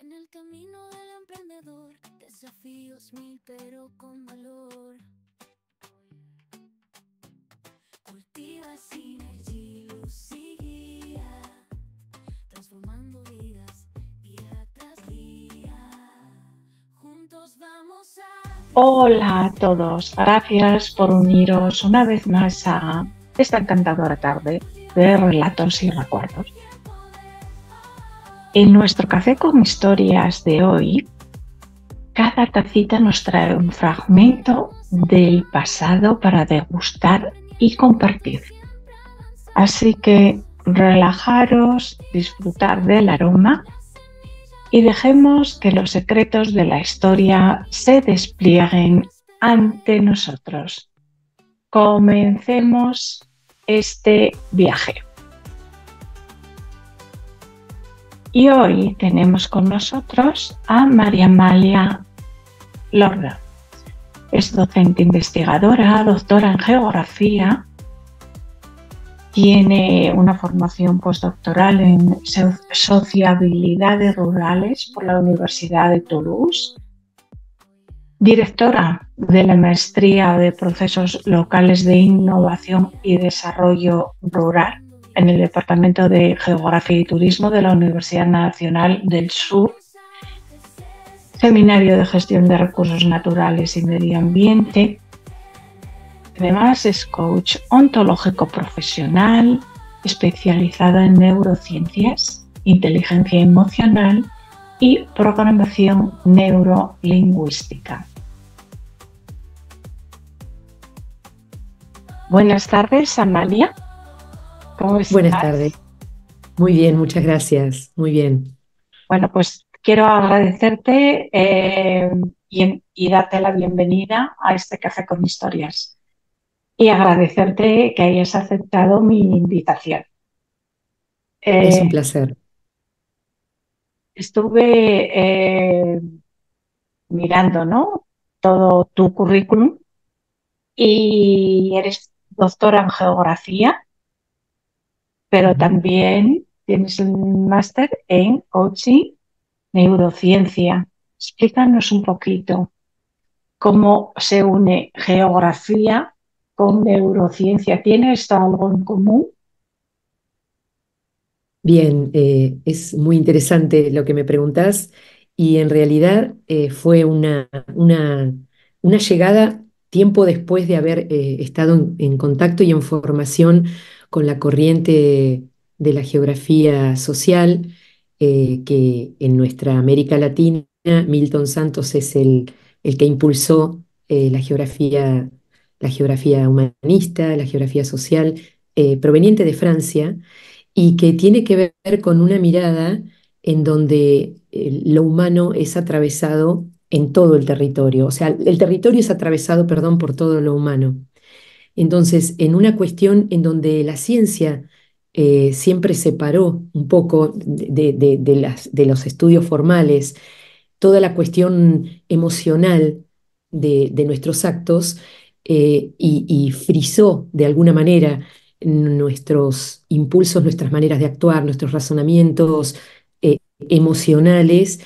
En el camino del emprendedor, desafíos mil pero con valor. Cultiva sinergia, luz y guía, transformando vidas día tras día. Juntos vamos a... Hola a todos, gracias por uniros una vez más a esta encantadora tarde de relatos y recuerdos. En nuestro café con historias de hoy, cada tacita nos trae un fragmento del pasado para degustar y compartir. Así que relajaros, disfrutar del aroma y dejemos que los secretos de la historia se desplieguen ante nosotros. Comencemos este viaje. Y hoy tenemos con nosotros a María Amalia Lorda. Es docente investigadora, doctora en geografía. Tiene una formación postdoctoral en sociabilidades rurales por la Universidad de Toulouse. Directora de la Maestría de Procesos Locales de Innovación y Desarrollo Rural en el Departamento de Geografía y Turismo de la Universidad Nacional del Sur. Seminario de Gestión de Recursos Naturales y Medio Ambiente. Además es coach ontológico profesional, especializada en neurociencias, inteligencia emocional y programación neurolingüística. Buenas tardes, Amalia. ¿Cómo estás? Buenas tardes. Muy bien, muchas gracias. Muy bien. Bueno, pues quiero agradecerte y darte la bienvenida a este Café con Historias. Y agradecerte que hayas aceptado mi invitación. Es un placer. Estuve mirando, ¿no?, todo tu currículum y eres doctora en geografía, pero también tienes un máster en coaching, neurociencia. Explícanos un poquito cómo se une geografía con neurociencia. ¿Tiene esto algo en común? Bien, es muy interesante lo que me preguntás y en realidad fue una llegada tiempo después de haber estado en contacto y en formación con la corriente de la geografía social, que en nuestra América Latina, Milton Santos es el que impulsó la geografía humanista, la geografía social, proveniente de Francia y que tiene que ver con una mirada en donde lo humano es atravesado en todo el territorio, o sea, el territorio es atravesado, perdón, por todo lo humano. Entonces, en una cuestión en donde la ciencia siempre separó un poco de los estudios formales toda la cuestión emocional de nuestros actos, y frizó de alguna manera nuestros impulsos, nuestras maneras de actuar, nuestros razonamientos emocionales,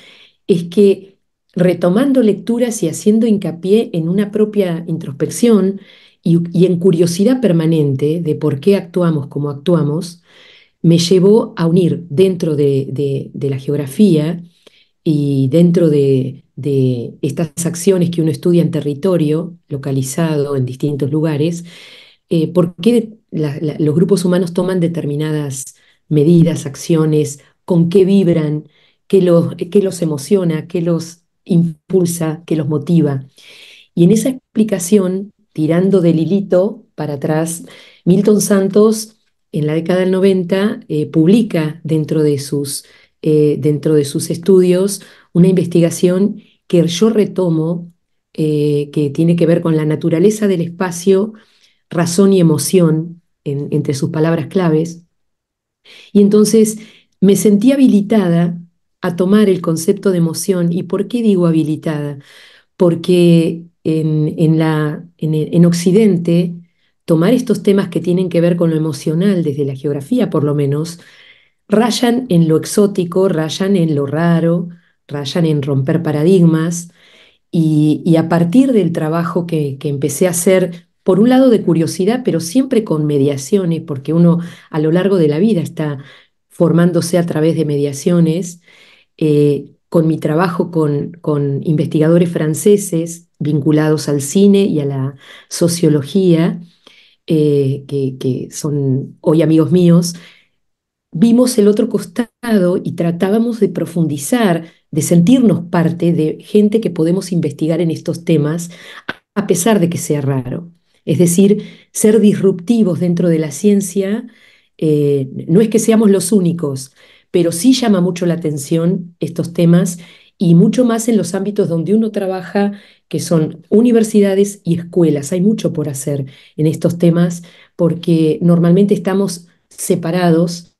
es que retomando lecturas y haciendo hincapié en una propia introspección y en curiosidad permanente de por qué actuamos como actuamos, me llevó a unir dentro de la geografía y dentro de estas acciones que uno estudia en territorio, localizado en distintos lugares, por qué los grupos humanos toman determinadas medidas, acciones, con qué vibran, qué los emociona, qué los impulsa, qué los motiva. Y en esa explicación, tirando del hilito para atrás, Milton Santos en la década del 90 publica dentro de sus estudios una investigación que yo retomo, que tiene que ver con la naturaleza del espacio, razón y emoción, entre sus palabras claves. Y entonces me sentí habilitada a tomar el concepto de emoción. ¿Y por qué digo habilitada? Porque en Occidente, tomar estos temas que tienen que ver con lo emocional, desde la geografía por lo menos, rayan en lo exótico, rayan en lo raro, rayan en romper paradigmas y a partir del trabajo que empecé a hacer, por un lado de curiosidad, pero siempre con mediaciones, porque uno a lo largo de la vida está formándose a través de mediaciones, con mi trabajo con investigadores franceses vinculados al cine y a la sociología, que son hoy amigos míos, vimos el otro costado y tratábamos de profundizar, de sentirnos parte de gente que podemos investigar en estos temas, a pesar de que sea raro. Es decir, ser disruptivos dentro de la ciencia, no es que seamos los únicos, pero sí llama mucho la atención estos temas y mucho más en los ámbitos donde uno trabaja, que son universidades y escuelas. Hay mucho por hacer en estos temas porque normalmente estamos separados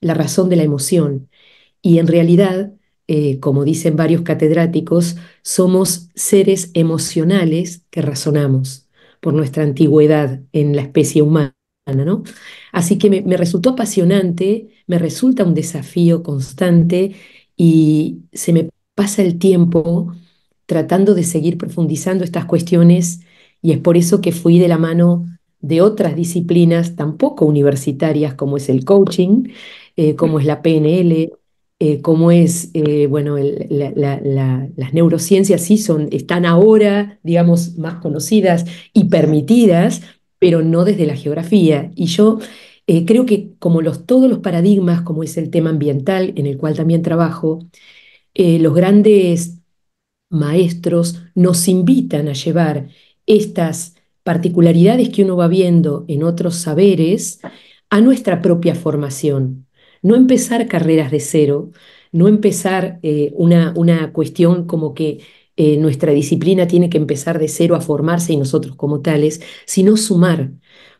la razón de la emoción. Y en realidad, como dicen varios catedráticos, somos seres emocionales que razonamos por nuestra antigüedad en la especie humana, ¿no? Así que me resultó apasionante, me resulta un desafío constante y se me pasa el tiempo tratando de seguir profundizando estas cuestiones y es por eso que fui de la mano de otras disciplinas tampoco universitarias como es el coaching, como es la PNL, como es, bueno, las neurociencias sí están ahora, digamos, más conocidas y permitidas, pero no desde la geografía. Y yo creo que como todos los paradigmas, como es el tema ambiental, en el cual también trabajo, los grandes maestros nos invitan a llevar estas particularidades que uno va viendo en otros saberes a nuestra propia formación. No empezar carreras de cero, no empezar una cuestión como que nuestra disciplina tiene que empezar de cero a formarse y nosotros como tales, sino sumar,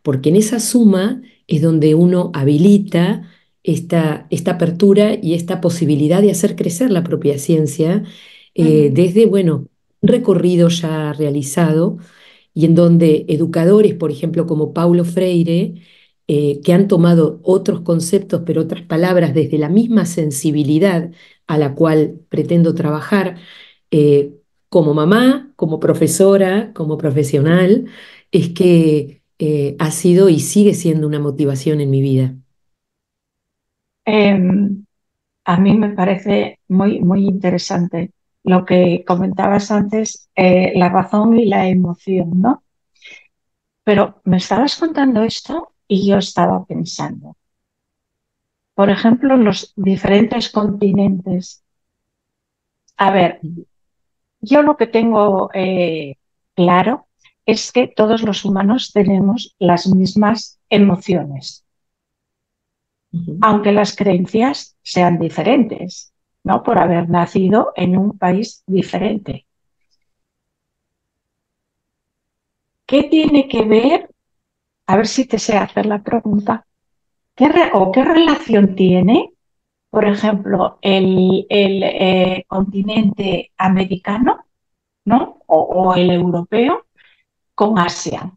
porque en esa suma es donde uno habilita esta apertura y esta posibilidad de hacer crecer la propia ciencia, Ujú. desde, bueno, un recorrido ya realizado y en donde educadores, por ejemplo, como Paulo Freire, que han tomado otros conceptos, pero otras palabras desde la misma sensibilidad a la cual pretendo trabajar, eh, como mamá, como profesora, como profesional, es que ha sido y sigue siendo una motivación en mi vida. Em, a mí me parece muy interesante lo que comentabas antes, la razón y la emoción, ¿no? Pero me estabas contando esto y yo estaba pensando, por ejemplo, los diferentes continentes. A ver, yo lo que tengo claro es que todos los humanos tenemos las mismas emociones, Ujú. aunque las creencias sean diferentes, ¿no? Por haber nacido en un país diferente. ¿Qué tiene que ver? A ver si te sé hacer la pregunta. ¿Qué relación tiene, por ejemplo, el continente americano, ¿no? O el europeo con Asia?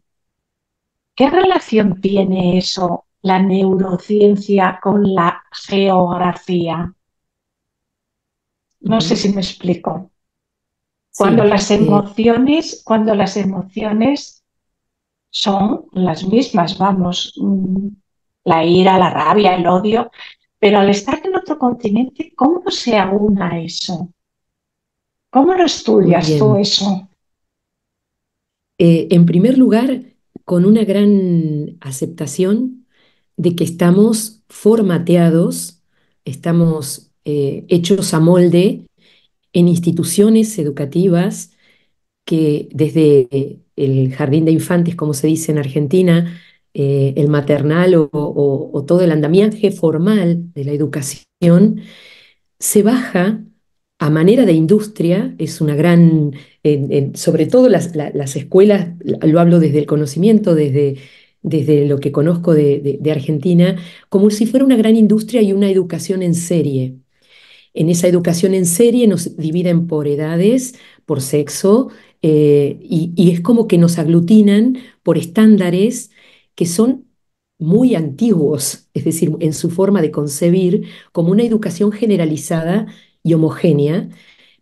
¿Qué relación tiene eso, la neurociencia, con la geografía? No sé Ujú. si me explico. Sí, Cuando las emociones son las mismas, vamos, la ira, la rabia, el odio, pero al estar en otro continente, ¿cómo se aúna eso? ¿Cómo lo muy estudias tú bien. eso? En primer lugar, con una gran aceptación de que estamos formateados, estamos hechos a molde en instituciones educativas que desde el jardín de infantes, como se dice en Argentina, el maternal o todo el andamiaje formal de la educación, se baja a manera de industria, es una gran, sobre todo las escuelas, lo hablo desde el conocimiento, desde lo que conozco de Argentina, como si fuera una gran industria y una educación en serie. En esa educación en serie nos dividen por edades, por sexo, y es como que nos aglutinan por estándares que son muy antiguos, es decir, en su forma de concebir como una educación generalizada y homogénea,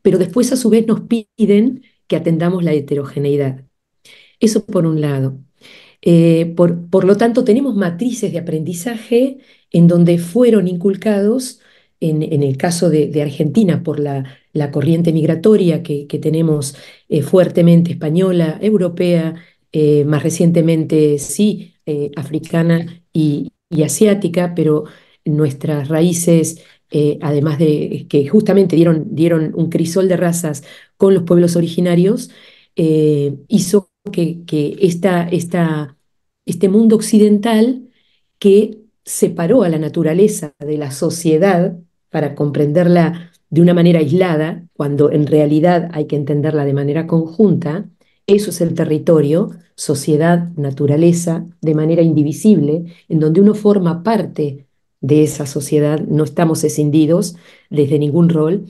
pero después a su vez nos piden que atendamos la heterogeneidad. Eso por un lado. Por lo tanto, tenemos matrices de aprendizaje en donde fueron inculcados, en el caso de Argentina, por la corriente migratoria que tenemos fuertemente española, europea, más recientemente sí, africana y asiática, pero nuestras raíces, además de que justamente dieron un crisol de razas con los pueblos originarios, hizo que este mundo occidental que separó a la naturaleza de la sociedad para comprenderla de una manera aislada, cuando en realidad hay que entenderla de manera conjunta, eso es el territorio, sociedad, naturaleza, de manera indivisible, en donde uno forma parte de esa sociedad, no estamos escindidos desde ningún rol.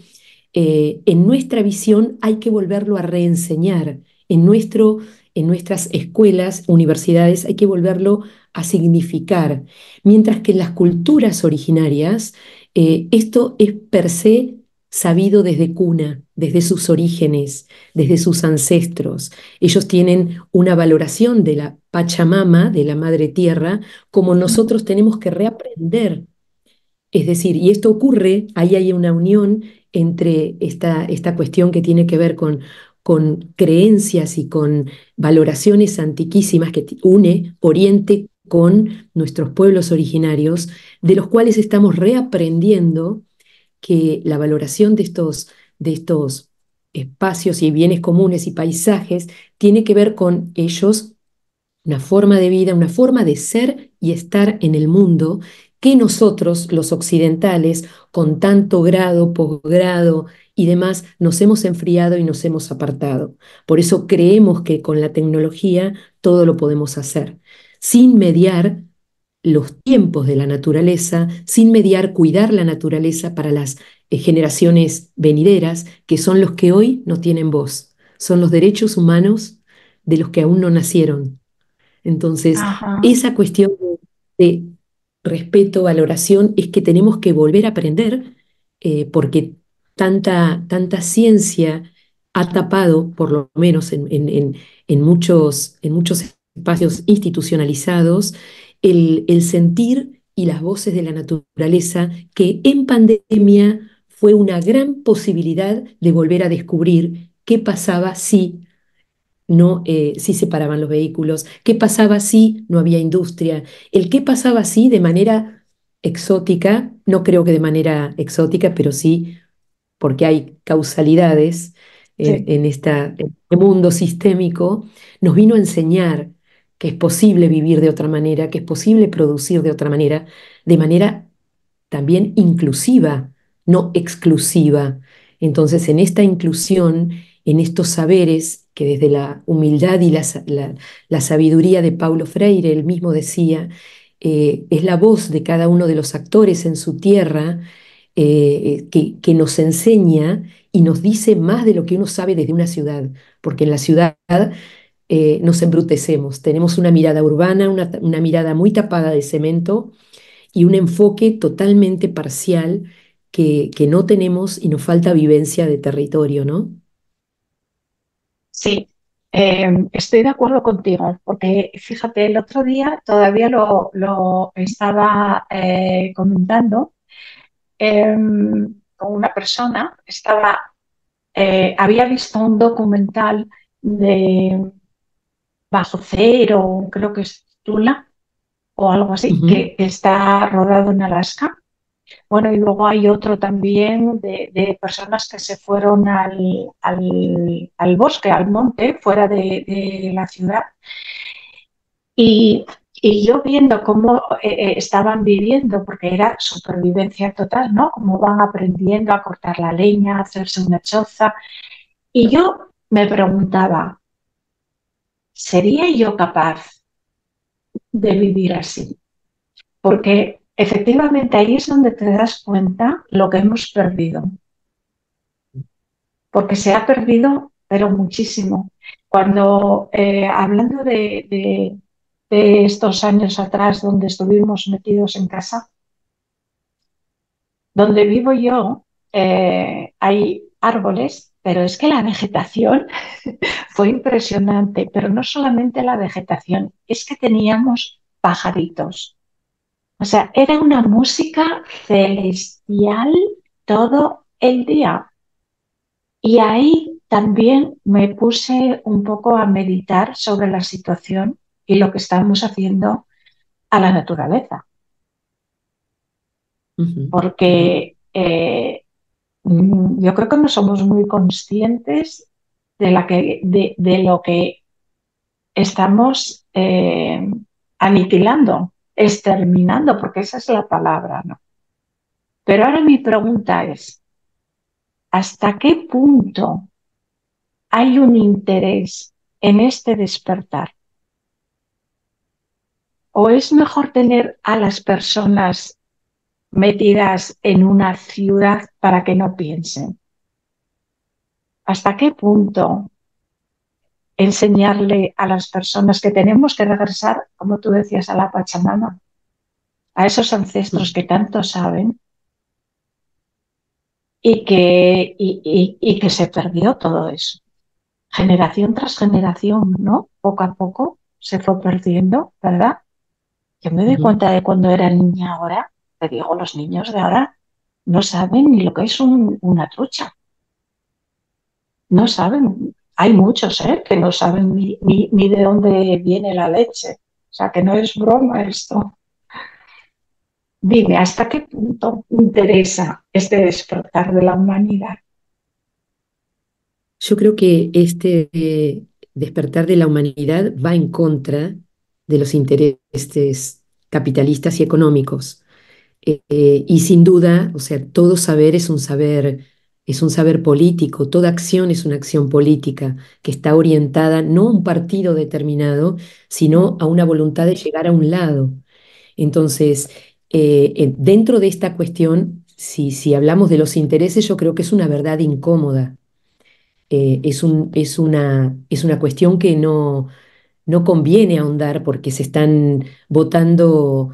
En nuestra visión hay que volverlo a reenseñar. En nuestras escuelas, universidades, hay que volverlo a significar. Mientras que en las culturas originarias, esto es per se sabido desde cuna, desde sus orígenes, desde sus ancestros. Ellos tienen una valoración de la Pachamama, de la Madre Tierra, como nosotros tenemos que reaprender. Es decir, y esto ocurre, ahí hay una unión entre esta cuestión que tiene que ver con creencias y con valoraciones antiquísimas que une Oriente con nuestros pueblos originarios, de los cuales estamos reaprendiendo que la valoración de estos espacios y bienes comunes y paisajes tiene que ver con ellos, una forma de vida, una forma de ser y estar en el mundo que nosotros, los occidentales, con tanto grado, posgrado y demás, nos hemos enfriado y nos hemos apartado. Por eso creemos que con la tecnología todo lo podemos hacer, sin mediar los tiempos de la naturaleza, sin mediar cuidar la naturaleza para las generaciones venideras, que son los que hoy no tienen voz, son los derechos humanos de los que aún no nacieron. Entonces, Ajá. esa cuestión de respeto, valoración, es que tenemos que volver a aprender, porque tanta ciencia ha tapado, por lo menos en muchos espacios institucionalizados, el sentir y las voces de la naturaleza, que en pandemia fue una gran posibilidad de volver a descubrir qué pasaba si no, si se paraban los vehículos, qué pasaba si no había industria, el qué pasaba si de manera exótica, no creo que de manera exótica, pero sí porque hay causalidades Sí. en este mundo sistémico, nos vino a enseñar que es posible vivir de otra manera, que es posible producir de manera también inclusiva, no exclusiva. Entonces, en esta inclusión, en estos saberes que desde la humildad y la sabiduría de Paulo Freire, él mismo decía, es la voz de cada uno de los actores en su tierra, que nos enseña y nos dice más de lo que uno sabe desde una ciudad, porque en la ciudad nos embrutecemos, tenemos una mirada urbana, una mirada muy tapada de cemento y un enfoque totalmente parcial que no tenemos y nos falta vivencia de territorio, ¿no? Sí, estoy de acuerdo contigo, porque fíjate, el otro día todavía lo estaba comentando con una persona, había visto un documental de Bajo Cero, creo que es Tula o algo así, Ujú. que está rodado en Alaska. Bueno, y luego hay otro también de personas que se fueron al bosque, al monte, fuera de la ciudad. Y, y yo viendo cómo estaban viviendo, porque era supervivencia total, ¿no? Cómo van aprendiendo a cortar la leña, a hacerse una choza. Y yo me preguntaba, ¿sería yo capaz de vivir así? Porque efectivamente ahí es donde te das cuenta lo que hemos perdido, porque se ha perdido, pero muchísimo. Cuando, hablando de estos años atrás donde estuvimos metidos en casa, donde vivo yo, hay árboles, pero es que la vegetación fue impresionante, pero no solamente la vegetación, es que teníamos pajaritos. O sea, era una música celestial todo el día. Y ahí también me puse un poco a meditar sobre la situación y lo que estamos haciendo a la naturaleza, Ujú, ujú, porque yo creo que no somos muy conscientes de lo que estamos aniquilando, exterminando, porque esa es la palabra, ¿no? Pero ahora mi pregunta es, ¿hasta qué punto hay un interés en este despertar? ¿O es mejor tener a las personas metidas en una ciudad para que no piensen? ¿Hasta qué punto enseñarle a las personas que tenemos que regresar, como tú decías, a la Pachamama, a esos ancestros que tanto saben y que se perdió todo eso? Generación tras generación, ¿no? Poco a poco se fue perdiendo, ¿verdad? Yo me doy ujú, cuenta de cuando era niña ahora, te digo, los niños de ahora no saben ni lo que es una trucha, no saben. Hay muchos, ¿eh? Que no saben ni de dónde viene la leche. O sea, que no es broma esto. Dime, ¿hasta qué punto interesa este despertar de la humanidad? Yo creo que este despertar de la humanidad va en contra de los intereses capitalistas y económicos. Y sin duda, o sea, todo saber es un saber político, toda acción es una acción política que está orientada no a un partido determinado, sino a una voluntad de llegar a un lado. Entonces, dentro de esta cuestión, si hablamos de los intereses, yo creo que es una verdad incómoda. Es una cuestión que no conviene ahondar porque se están votando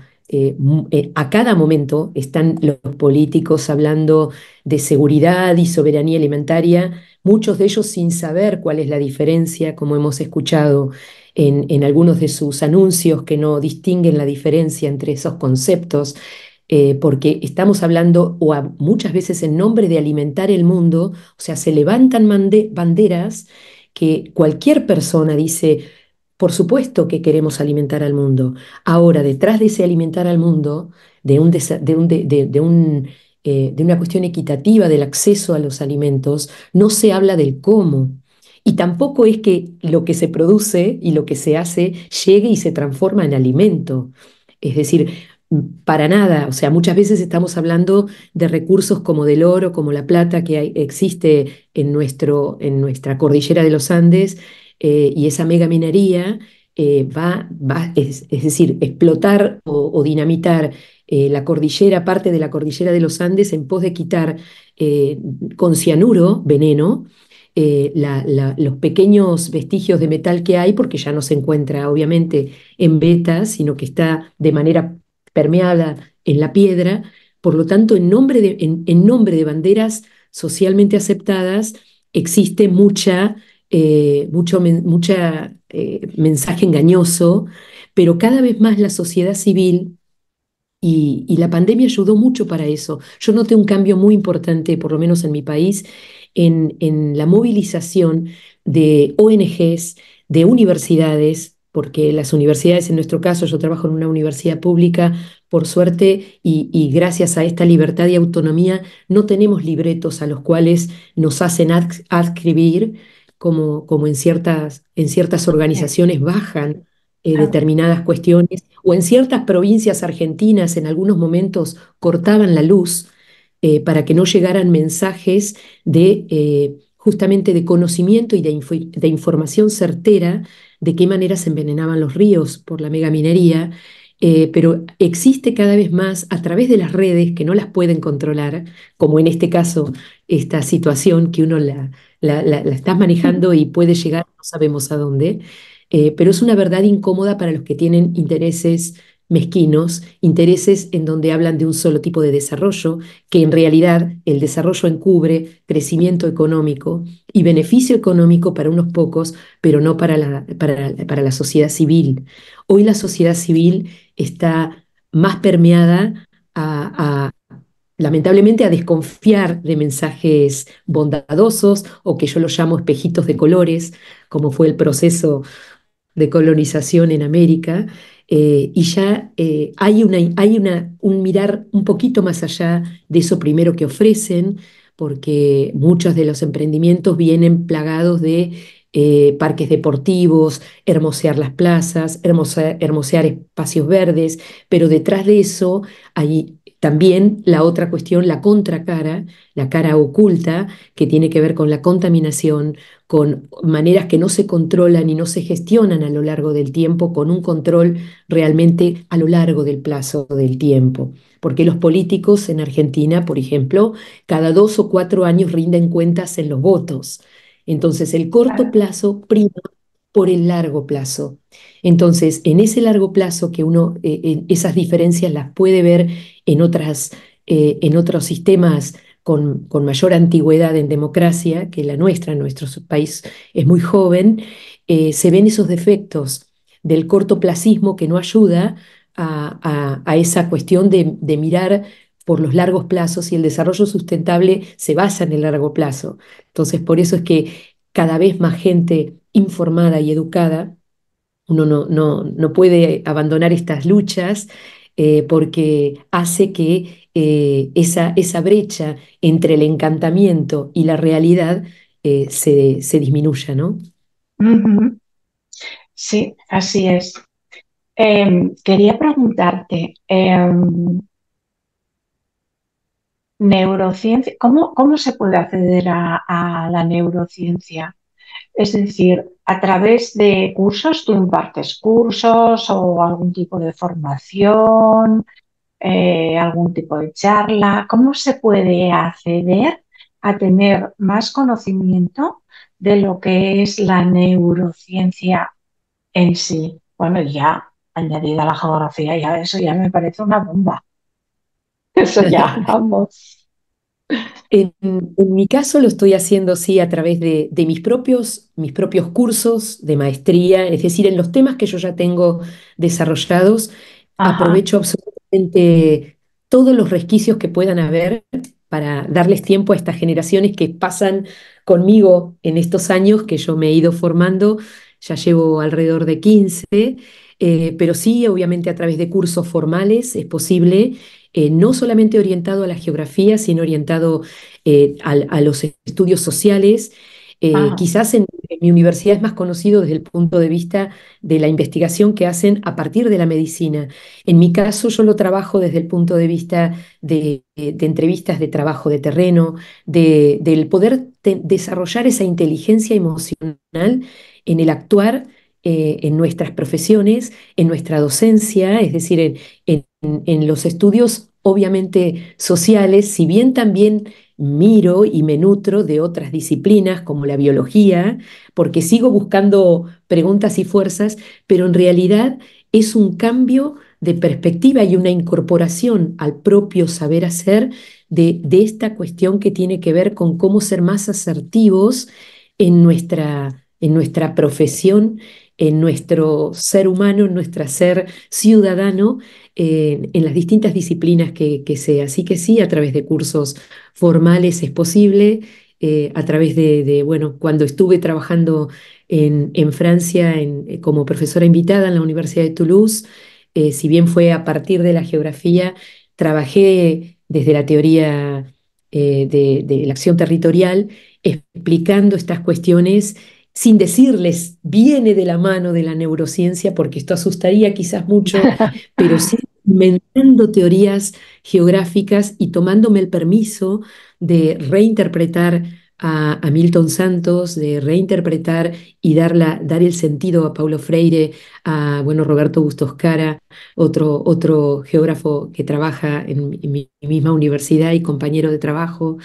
a cada momento, están los políticos hablando de seguridad y soberanía alimentaria, muchos de ellos sin saber cuál es la diferencia, como hemos escuchado en algunos de sus anuncios que no distinguen la diferencia entre esos conceptos. Porque estamos hablando, muchas veces en nombre de alimentar el mundo, o sea, se levantan banderas que cualquier persona dice, por supuesto que queremos alimentar al mundo. Ahora, detrás de ese alimentar al mundo, de una cuestión equitativa del acceso a los alimentos, no se habla del cómo. Y tampoco es que lo que se produce y lo que se hace llegue y se transforma en alimento. Es decir, para nada, o sea, muchas veces estamos hablando de recursos como del oro, como la plata existe en nuestra cordillera de los Andes, y esa mega minería es decir, explotar o dinamitar la cordillera, parte de la cordillera de los Andes en pos de quitar eh, con cianuro, veneno, los pequeños vestigios de metal que hay, porque ya no se encuentra obviamente en vetas, sino que está de manera permeada en la piedra. Por lo tanto, en nombre de banderas socialmente aceptadas, existe mucha mensaje engañoso, pero cada vez más la sociedad civil y la pandemia ayudó mucho para eso. Yo noté un cambio muy importante, por lo menos en mi país, en la movilización de ONGs, de universidades, porque las universidades, en nuestro caso, yo trabajo en una universidad pública, por suerte, y gracias a esta libertad y autonomía, no tenemos libretos a los cuales nos hacen adscribir, como en ciertas organizaciones bajan determinadas cuestiones, o en ciertas provincias argentinas en algunos momentos cortaban la luz para que no llegaran mensajes justamente de conocimiento y de información certera de qué manera se envenenaban los ríos por la megaminería. Pero existe cada vez más a través de las redes que no las pueden controlar, como en este caso esta situación que uno la está manejando y puede llegar, no sabemos a dónde, pero es una verdad incómoda para los que tienen intereses mezquinos, intereses en donde hablan de un solo tipo de desarrollo, que en realidad el desarrollo encubre crecimiento económico y beneficio económico para unos pocos, pero no para la sociedad civil. Hoy la sociedad civil está más permeada lamentablemente a desconfiar de mensajes bondadosos o que yo los llamo espejitos de colores, como fue el proceso de colonización en América, y ya un mirar un poquito más allá de eso primero que ofrecen, porque muchos de los emprendimientos vienen plagados de parques deportivos, hermosear las plazas, hermosear espacios verdes, pero detrás de eso hay también la otra cuestión, la contracara, la cara oculta, que tiene que ver con la contaminación, con maneras que no se controlan y no se gestionan a lo largo del tiempo, con un control realmente a lo largo del plazo del tiempo. Porque los políticos en Argentina, por ejemplo, cada 2 o 4 años rinden cuentas en los votos. Entonces, el corto Claro. plazo prima por el largo plazo. Entonces, en ese largo plazo que uno, esas diferencias las puede ver en otros sistemas con mayor antigüedad en democracia que la nuestra, nuestro país es muy joven, se ven esos defectos del cortoplacismo que no ayuda a esa cuestión de mirar por los largos plazos y el desarrollo sustentable se basa en el largo plazo. Entonces, por eso es que cada vez más gente informada y educada, uno no puede abandonar estas luchas porque hace que esa brecha entre el encantamiento y la realidad se disminuya, ¿no? Ujú. Sí, así es. Quería preguntarte, neurociencia, ¿cómo se puede acceder a la neurociencia? Es decir, a través de cursos, ¿tú impartes cursos o algún tipo de formación, algún tipo de charla? ¿Cómo se puede acceder a tener más conocimiento de lo que es la neurociencia en sí? Bueno, ya añadida a la geografía, ya eso ya me parece una bomba. Eso ya, vamos. En mi caso lo estoy haciendo, sí, a través de mis propios cursos de maestría, es decir, en los temas que yo ya tengo desarrollados, Ajá. aprovecho absolutamente todos los resquicios que puedan haber para darles tiempo a estas generaciones que pasan conmigo en estos años que yo me he ido formando, ya llevo alrededor de 15, pero sí, obviamente a través de cursos formales es posible, no solamente orientado a la geografía, sino orientado a los estudios sociales. Ajá. Quizás en mi universidad es más conocido desde el punto de vista de la investigación que hacen a partir de la medicina. En mi caso, yo lo trabajo desde el punto de vista de entrevistas de trabajo de terreno, del poder desarrollar esa inteligencia emocional en el actuar. En nuestras profesiones, en nuestra docencia, es decir, en los estudios obviamente sociales, si bien también miro y me nutro de otras disciplinas como la biología, porque sigo buscando preguntas y fuerzas, pero en realidad es un cambio de perspectiva y una incorporación al propio saber hacer de esta cuestión que tiene que ver con cómo ser más asertivos en nuestra profesión, en nuestro ser humano, en nuestro ser ciudadano, en las distintas disciplinas que sea. Así que sí, a través de cursos formales es posible, a través bueno, cuando estuve trabajando en Francia como profesora invitada en la Universidad de Toulouse, si bien fue a partir de la geografía, trabajé desde la teoría de la acción territorial, explicando estas cuestiones sin decirles, viene de la mano de la neurociencia, porque esto asustaría quizás mucho, pero sí inventando teorías geográficas y tomándome el permiso de reinterpretar a Milton Santos, de reinterpretar y dar el sentido a Paulo Freire, a bueno, Roberto Bustos Cara, otro geógrafo que trabaja en mi misma universidad y compañero de trabajo,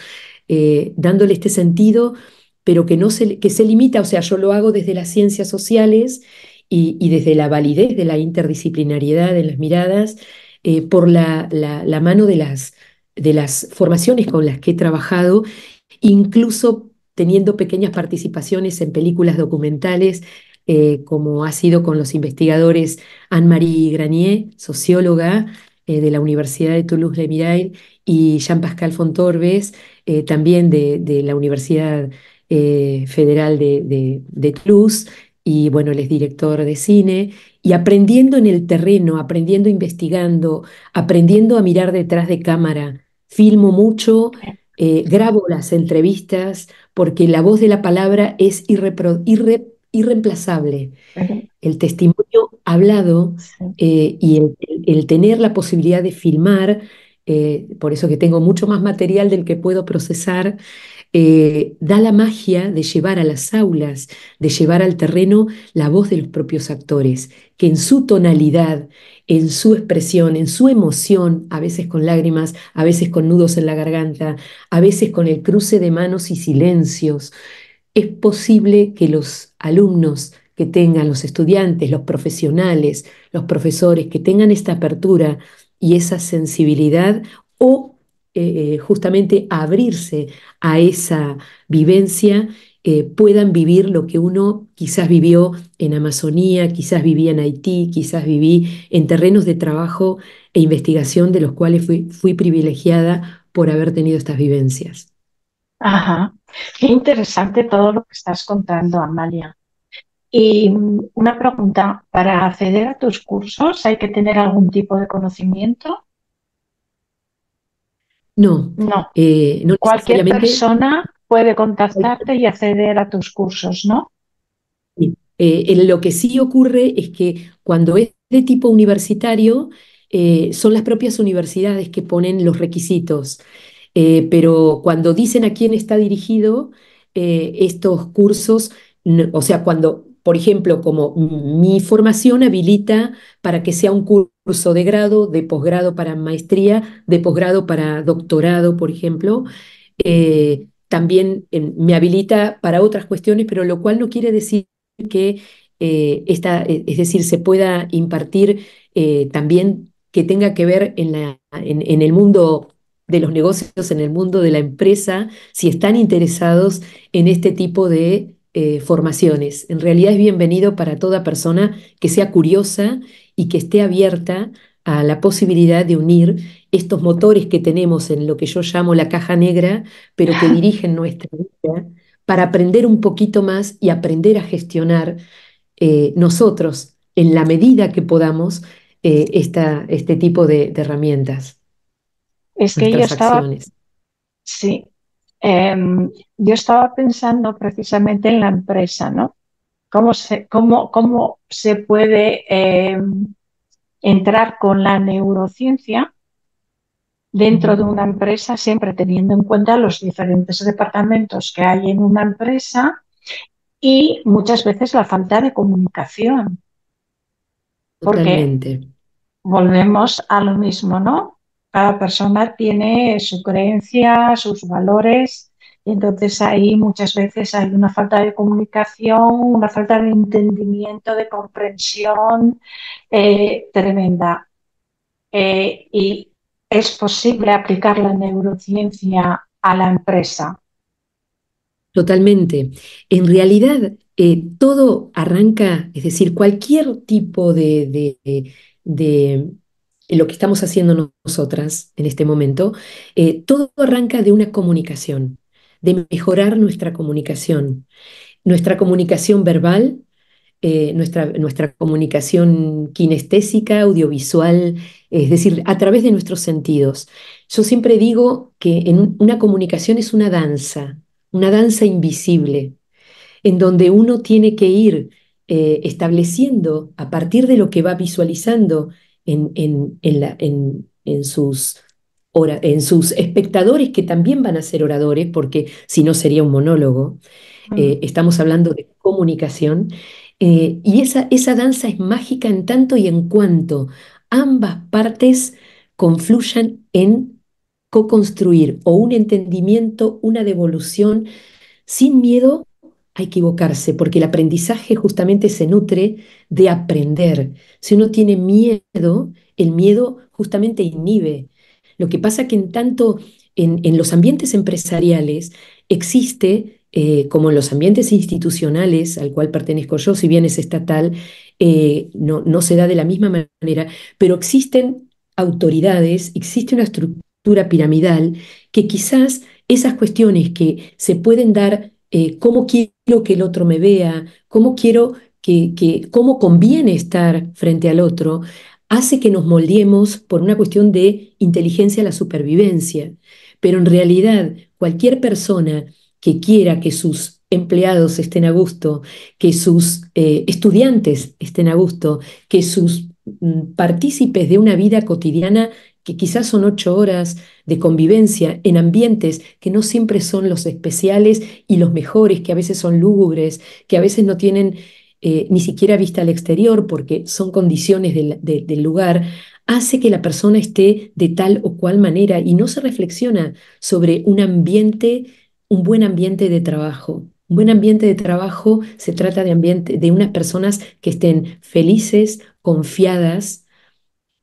dándole este sentido, pero que se limita, o sea, yo lo hago desde las ciencias sociales y desde la validez de la interdisciplinariedad en las miradas, por la mano de las formaciones con las que he trabajado, incluso teniendo pequeñas participaciones en películas documentales, como ha sido con los investigadores Anne-Marie Granier, socióloga de la Universidad de Toulouse-Le Mirail, y Jean-Pascal Fontorbes, también de la Universidad Federal de Toulouse, y bueno, él es director de cine, y aprendiendo en el terreno, aprendiendo investigando, aprendiendo a mirar detrás de cámara. Filmo mucho, grabo las entrevistas porque la voz de la palabra es irreemplazable. Pero, El testimonio hablado, sí. y el tener la posibilidad de filmar, por eso que tengo mucho más material del que puedo procesar, da la magia de llevar a las aulas, de llevar al terreno la voz de los propios actores, que en su tonalidad, en su expresión, en su emoción, a veces con lágrimas, a veces con nudos en la garganta, a veces con el cruce de manos y silencios, es posible que los alumnos que tengan, los estudiantes, los profesionales, los profesores, que tengan esta apertura y esa sensibilidad, o justamente abrirse a esa vivencia, puedan vivir lo que uno quizás vivió en Amazonía, quizás vivía en Haití, quizás viví en terrenos de trabajo e investigación de los cuales fui privilegiada por haber tenido estas vivencias. Ajá. Qué interesante todo lo que estás contando, Amalia. Y una pregunta, ¿para acceder a tus cursos hay que tener algún tipo de conocimiento? No, No, no cualquier necesariamente. persona puede contactarte y acceder a tus cursos, ¿no? Sí. Lo que sí ocurre es que cuando es de tipo universitario, son las propias universidades que ponen los requisitos. Pero cuando dicen a quién está dirigido, estos cursos, o sea, cuando, por ejemplo, como mi formación habilita para que sea un curso de grado, de posgrado para maestría, de posgrado para doctorado, por ejemplo, también me habilita para otras cuestiones, pero lo cual no quiere decir que es decir, se pueda impartir, también que tenga que ver en el mundo de los negocios, en el mundo de la empresa, si están interesados en este tipo de formaciones. En realidad es bienvenido para toda persona que sea curiosa y que esté abierta a la posibilidad de unir estos motores que tenemos en lo que yo llamo la caja negra, pero que dirigen nuestra vida, para aprender un poquito más y aprender a gestionar, nosotros, en la medida que podamos, este tipo de herramientas, Es que yo nuestras estaba, acciones. sí, yo estaba pensando precisamente en la empresa, ¿no? Cómo se puede entrar con la neurociencia dentro de Ujú. una empresa, siempre teniendo en cuenta los diferentes departamentos que hay en una empresa y muchas veces la falta de comunicación, porque Totalmente, volvemos a lo mismo, ¿no? Cada persona tiene su creencia, sus valores, y entonces ahí muchas veces hay una falta de comunicación, una falta de entendimiento, de comprensión tremenda. Y es posible aplicar la neurociencia a la empresa. totalmente. En realidad, todo arranca, es decir, cualquier tipo de lo que estamos haciendo nosotras en este momento, todo arranca de una comunicación, de mejorar nuestra comunicación verbal, nuestra comunicación kinestésica, audiovisual, es decir, a través de nuestros sentidos. Yo siempre digo que una comunicación es una danza invisible, en donde uno tiene que ir estableciendo a partir de lo que va visualizando en sus espectadores, que también van a ser oradores, porque si no sería un monólogo. Mm. Estamos hablando de comunicación, y esa danza es mágica en tanto y en cuanto ambas partes confluyan en co-construir o un entendimiento, una devolución sin miedo a equivocarse, porque el aprendizaje justamente se nutre de aprender. Si uno tiene miedo, el miedo justamente inhibe. Lo que pasa que en tanto en los ambientes empresariales existe, como en los ambientes institucionales al cual pertenezco yo, si bien es estatal, no se da de la misma manera, pero existen autoridades, existe una estructura piramidal que quizás esas cuestiones que se pueden dar, cómo quiero que el otro me vea, cómo quiero cómo conviene estar frente al otro, hace que nos moldeemos por una cuestión de inteligencia a la supervivencia. Pero en realidad, cualquier persona que quiera que sus empleados estén a gusto, que sus estudiantes estén a gusto, que sus partícipes de una vida cotidiana que quizás son 8 horas de convivencia en ambientes que no siempre son los especiales y los mejores, que a veces son lúgubres, que a veces no tienen ni siquiera vista al exterior porque son condiciones del lugar, hace que la persona esté de tal o cual manera y no se reflexiona sobre un ambiente, un buen ambiente de trabajo. Un buen ambiente de trabajo se trata de ambiente, de unas personas que estén felices, confiadas,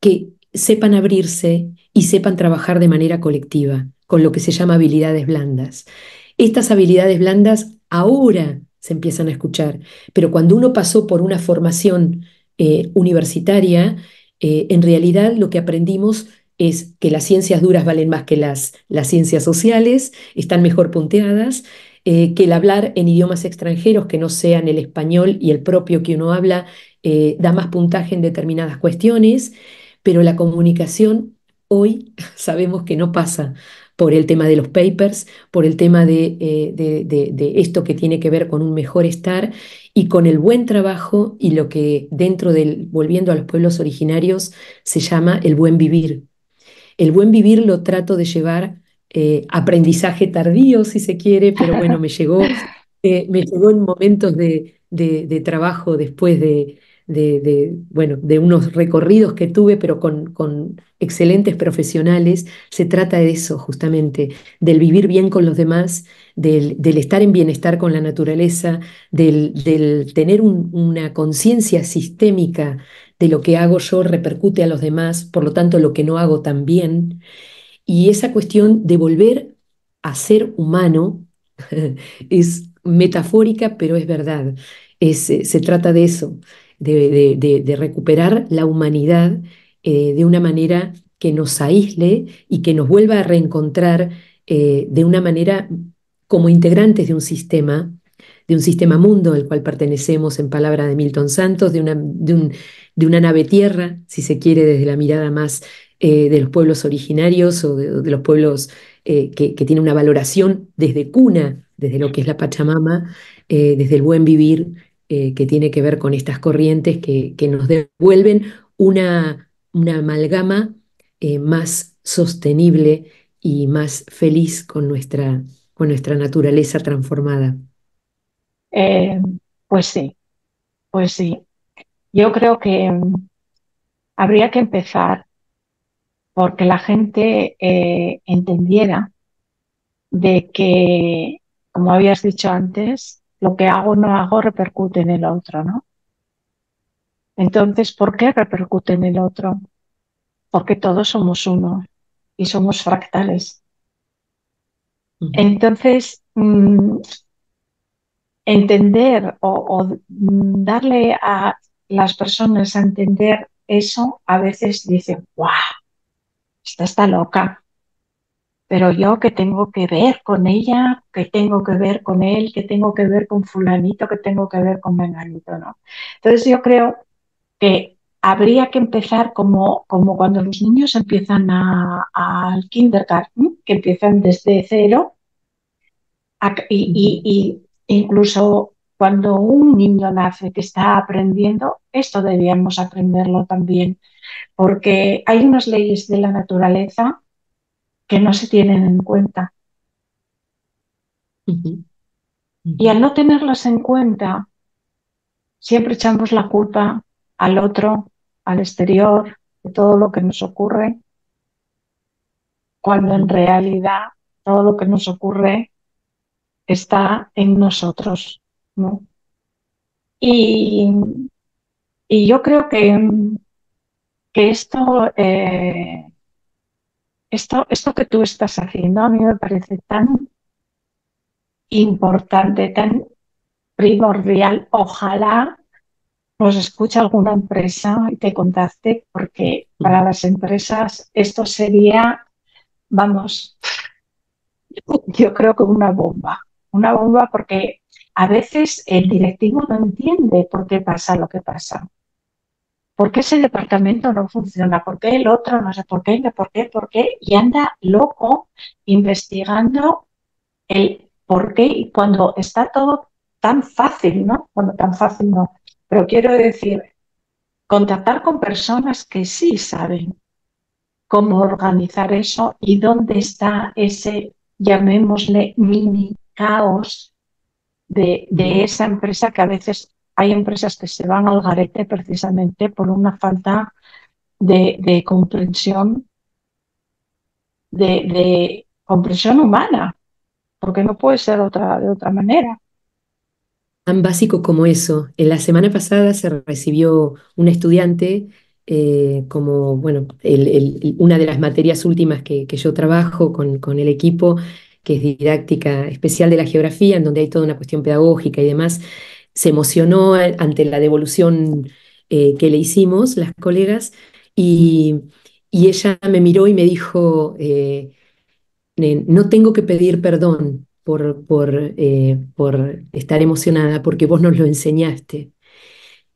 que sepan abrirse y sepan trabajar de manera colectiva, con lo que se llama habilidades blandas. Estas habilidades blandas ahora se empiezan a escuchar, pero cuando uno pasó por una formación universitaria, en realidad lo que aprendimos es que las ciencias duras valen más que las ciencias sociales, están mejor punteadas, que el hablar en idiomas extranjeros que no sean el español y el propio que uno habla da más puntaje en determinadas cuestiones, pero la comunicación hoy sabemos que no pasa por el tema de los papers, por el tema de esto que tiene que ver con un mejor estar y con el buen trabajo y lo que dentro del, volviendo a los pueblos originarios, se llama el buen vivir. El buen vivir lo trato de llevar, aprendizaje tardío, si se quiere, pero bueno, me llegó en momentos de trabajo después bueno, de unos recorridos que tuve, pero con excelentes profesionales. Se trata de eso, justamente, del vivir bien con los demás, del estar en bienestar con la naturaleza, del tener una conciencia sistémica de lo que hago yo repercute a los demás, por lo tanto lo que no hago también. Y esa cuestión de volver a ser humano es metafórica, pero es verdad. Se trata de eso, de recuperar la humanidad de una manera que nos aísle y que nos vuelva a reencontrar de una manera como integrantes de un sistema mundo al cual pertenecemos, en palabra de Milton Santos, de una nave tierra, si se quiere, desde la mirada más de los pueblos originarios o de los pueblos que tienen una valoración desde cuna, desde lo que es la Pachamama, desde el buen vivir, que tiene que ver con estas corrientes que nos devuelven una amalgama más sostenible y más feliz con nuestra naturaleza transformada. Eh, pues sí, pues sí. Yo creo que habría que empezar porque la gente entendiera de que, como habías dicho antes, lo que hago o no hago repercute en el otro, ¿no? Entonces, ¿por qué repercute en el otro? Porque todos somos uno y somos fractales. Ujú, Entonces, entender darle a las personas a entender eso, a veces dicen, ¡guau! Esta está loca. Pero yo que tengo que ver con ella, que tengo que ver con él, que tengo que ver con fulanito, que tengo que ver con menganito, ¿no? Entonces yo creo que habría que empezar como cuando los niños empiezan al kindergarten, que empiezan desde cero, ujú, y incluso cuando un niño nace que está aprendiendo, esto deberíamos aprenderlo también, porque hay unas leyes de la naturaleza que no se tienen en cuenta. ujú, Y ujú, al no tenerlas en cuenta, siempre echamos la culpa al otro, al exterior, de todo lo que nos ocurre, cuando en ujú. realidad todo lo que nos ocurre está en nosotros. ¿no? Y, y yo creo que esto que tú estás haciendo a mí me parece tan importante, tan primordial. Ojalá nos escuche alguna empresa y te contacte, porque para las empresas esto sería, vamos, yo creo que una bomba porque a veces el directivo no entiende por qué pasa lo que pasa. ¿Por qué ese departamento no funciona? ¿Por qué el otro? No sé por qué. Y anda loco investigando el por qué y cuando está todo tan fácil, ¿no? Bueno, tan fácil no. Pero quiero decir, contactar con personas que sí saben cómo organizar eso y dónde está ese, llamémosle, mini caos de esa empresa, que a veces hay empresas que se van al garete precisamente por una falta de comprensión, de comprensión humana, porque no puede ser de otra manera. Tan básico como eso. En la semana pasada se recibió una estudiante como, bueno, una de las materias últimas que yo trabajo con el equipo, que es didáctica especial de la geografía, en donde hay toda una cuestión pedagógica y demás. Se emocionó ante la devolución que le hicimos las colegas y, y ella me miró y me dijo, no tengo que pedir perdón por estar emocionada porque vos nos lo enseñaste.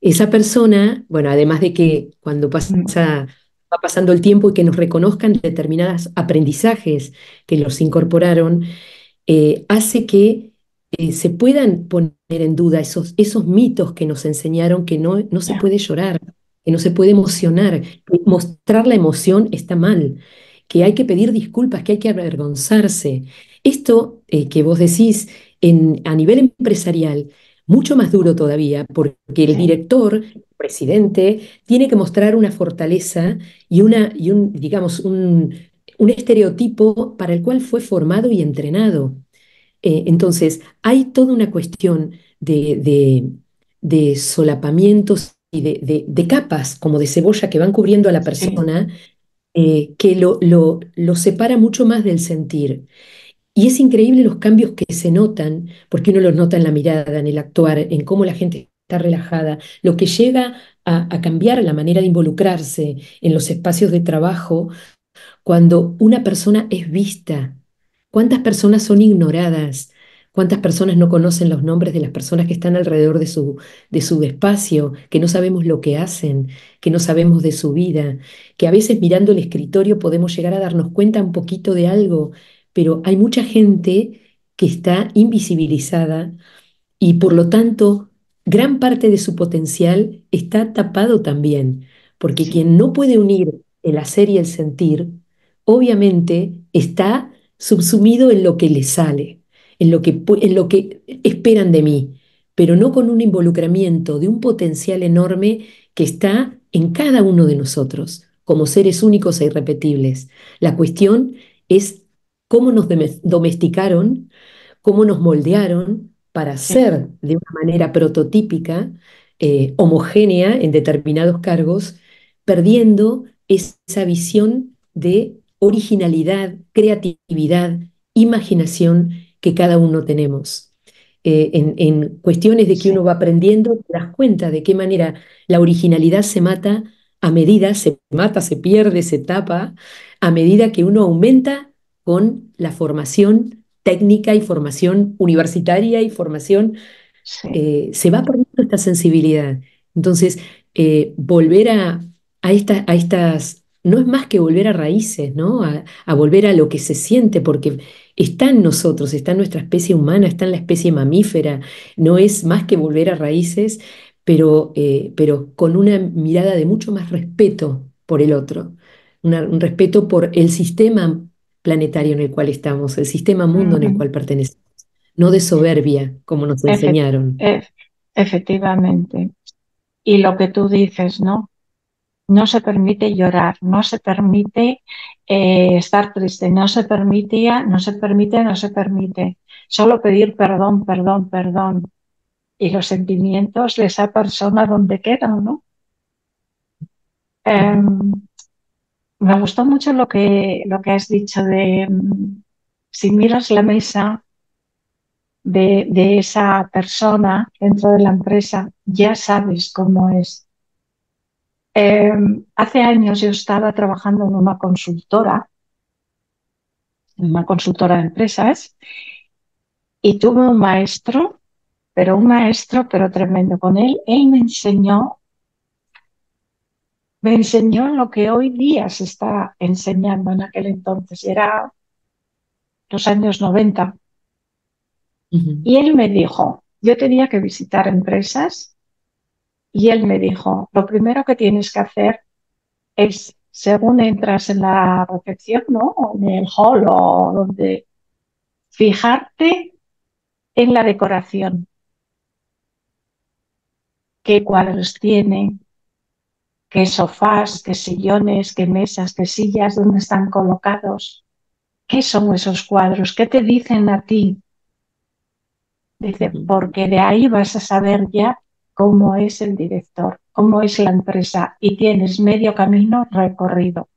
Esa persona, bueno, además de que cuando Mm, va pasando el tiempo y que nos reconozcan determinados aprendizajes que los incorporaron, hace que se puedan poner en duda esos mitos que nos enseñaron que no se ya, puede llorar, que no se puede emocionar, que mostrar la emoción está mal, que hay que pedir disculpas, que hay que avergonzarse. Esto que vos decís a nivel empresarial, mucho más duro todavía, porque el sí, director, el presidente, tiene que mostrar una fortaleza digamos, un estereotipo para el cual fue formado y entrenado. Entonces, hay toda una cuestión de solapamientos y de capas, como de cebolla, que van cubriendo a la sí, persona, que lo separa mucho más del sentir. Y es increíble los cambios que se notan, porque uno los nota en la mirada, en el actuar, en cómo la gente está relajada, lo que llega a cambiar la manera de involucrarse en los espacios de trabajo cuando una persona es vista. ¿Cuántas personas son ignoradas? ¿Cuántas personas no conocen los nombres de las personas que están alrededor de su espacio, que no sabemos lo que hacen, que no sabemos de su vida, que a veces mirando el escritorio podemos llegar a darnos cuenta un poquito de algo, pero hay mucha gente que está invisibilizada y por lo tanto gran parte de su potencial está tapado también, porque sí, quien no puede unir el hacer y el sentir, obviamente está subsumido en lo que le sale, en lo que esperan de mí, pero no con un involucramiento de un potencial enorme que está en cada uno de nosotros, como seres únicos e irrepetibles. La cuestión es cómo nos domesticaron, cómo nos moldearon para sí, ser de una manera prototípica, homogénea en determinados cargos, perdiendo esa visión de originalidad, creatividad, imaginación que cada uno tenemos. En cuestiones de que sí, uno va aprendiendo, te das cuenta de qué manera la originalidad se mata a medida, se mata, se pierde, se tapa, a medida que uno aumenta con la formación técnica y formación universitaria y formación, sí, se va perdiendo esta sensibilidad. Entonces, volver a estas, no es más que volver a raíces, ¿no? A volver a lo que se siente, porque está en nosotros, está en nuestra especie humana, está en la especie mamífera, no es más que volver a raíces, pero con una mirada de mucho más respeto por el otro, un respeto por el sistema planetario en el cual estamos, el sistema mundo en el ujú, cual pertenecemos, no de soberbia, como nos efe- enseñaron. ef- efectivamente. Y lo que tú dices, ¿no? No se permite llorar, no se permite estar triste, no se permite, no se permite. Solo pedir perdón, perdón, perdón. y los sentimientos de esa persona donde quedan, ¿no? Em, Me gustó mucho lo que has dicho de si miras la mesa de esa persona dentro de la empresa, ya sabes cómo es. Hace años yo estaba trabajando en una consultora de empresas, y tuve un maestro, pero tremendo. Con él, él me enseñó lo que hoy día se está enseñando en aquel entonces, y era los años 90. Ujú, Y él me dijo, yo tenía que visitar empresas, y él me dijo, lo primero que tienes que hacer es, según entras en la recepción, ¿no? O en el hall o donde, fijarte en la decoración, qué cuadros tiene, qué sofás, qué sillones, qué mesas, qué sillas, dónde están colocados, qué son esos cuadros, qué te dicen a ti. Dice, ujú. porque de ahí vas a saber ya cómo es el director, cómo es la empresa, y tienes medio camino recorrido.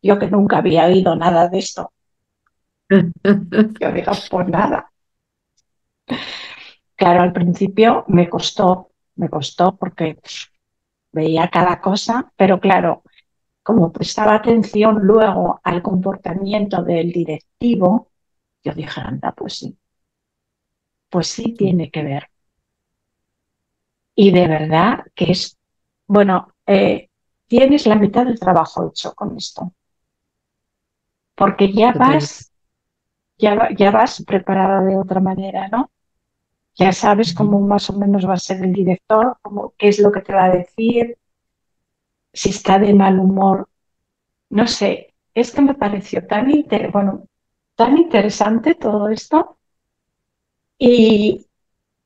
Yo, que nunca había oído nada de esto, yo digo, pues nada. Claro, al principio me costó porque veía cada cosa, pero claro, como prestaba atención luego al comportamiento del directivo, yo dije, anda, pues sí tiene que ver. Y de verdad que es, bueno, tienes la mitad del trabajo hecho con esto, porque Total. ya vas preparada de otra manera, ¿no? Ya sabes cómo más o menos va a ser el director, qué es lo que te va a decir, si está de mal humor. No sé, es que me pareció tan interesante todo esto, y,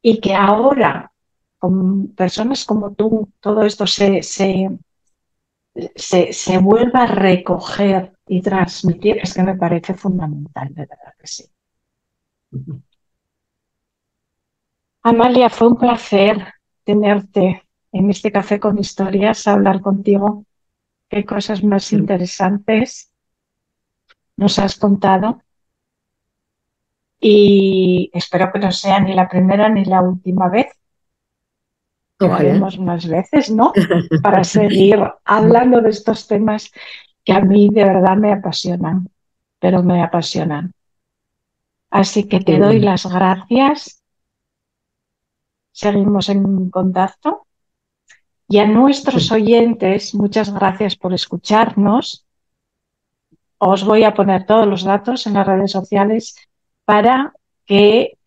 y que ahora, con personas como tú, todo esto se vuelva a recoger y transmitir, es que me parece fundamental, de verdad que sí. Ujú. Amalia, fue un placer tenerte en este café con historias, hablar contigo. Qué cosas más interesantes nos has contado, y espero que no sea ni la primera ni la última vez, que lo Ojalá. haremos más veces, ¿no? Para seguir hablando de estos temas que a mí de verdad me apasionan, pero me apasionan. Así que Qué te doy bueno. las gracias, seguimos en contacto, y a nuestros oyentes, muchas gracias por escucharnos. Os voy a poner todos los datos en las redes sociales para que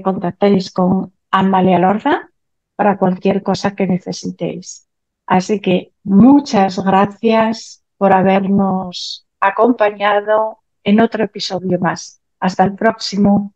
contactéis con Amalia Lorda para cualquier cosa que necesitéis. Así que muchas gracias por habernos acompañado en otro episodio más. Hasta el próximo.